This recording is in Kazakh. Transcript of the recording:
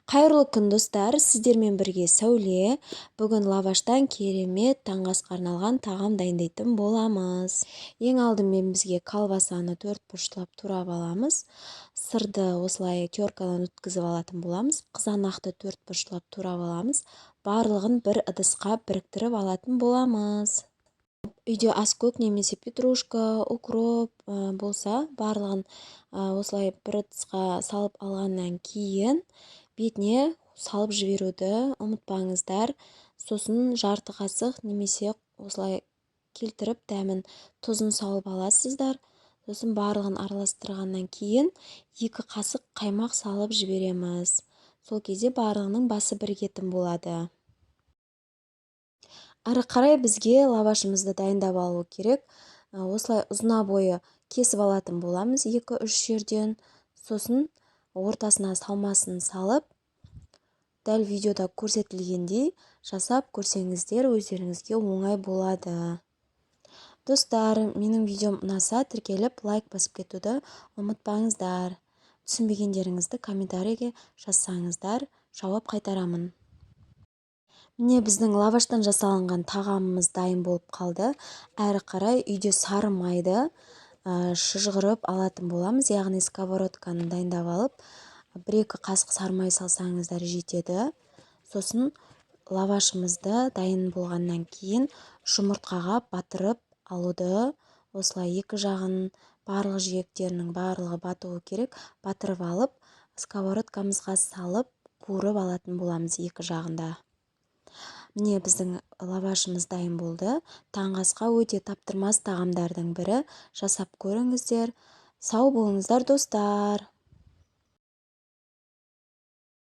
Қайырлы күн достар, сіздермен бірге Сәуле. Бүгін лаваштан керемет таңғы асқа арналған тағам дайындайтын боламыз. Ең алдымен бізге колбасаны 4 бұрыштап турап аламыз. Сырды осылай теркадан өткізіп алатын боламыз. Қызанақты 4 бұрыштап турап аламыз. Барлығын бір ыдысқа біріктіріп алатын боламыз. Үйде аскөк немесе петрушка, укроп болса, барлығын осылай бір ыдысқа салып алғаннан кейін бетіне салып жіберуді ұмытпаңыздар. Сосын жарты қасық немесе осылай келтіріп дәмін тұзын салып аласыздар. Сосын барлығын араластырғаннан кейін 2 қасық қаймақ салып жібереміз. Сол кезде барлығының басы бірігетін болады. Ары қарай бізге лавашымызды дайындап алу керек. Осылай ұзына бойы кесіп алатын боламыз 2-3 жерден. Сосын ортасына салмасын салып, дәл видеода көрсетілгендей жасап көрсеңіздер өздеріңізге оңай болады. Достар, менің видеом ұнаса тіркеліп лайк басып кетуді ұмытпаңыздар. Түсінбегендеріңізді комментарийге жазсаңыздар, жауап қайтарамын. Міне біздің лаваштан жасалынған тағамымыз дайын болып қалды. Әрі қарай үйде сары майды шыжғырып алатын боламыз. Яғни сковородканы дайындап алып, 1-2 қасық сары май салсаңыздар жетеді. Сосын лавашымызды дайын болғаннан кейін жұмыртқаға батырып алуды, осылай 2 жағын барлық жиектерінің барлығы батуы керек. Батырып алып, сковородкамызға салып, қуырып алатын боламыз 2 жағында. Міне біздің лавашымыз дайын болды. Таңғы асқа өте таптырмас тағамдардың бірі. Жасап көріңіздер. Сау болыңыздар достар.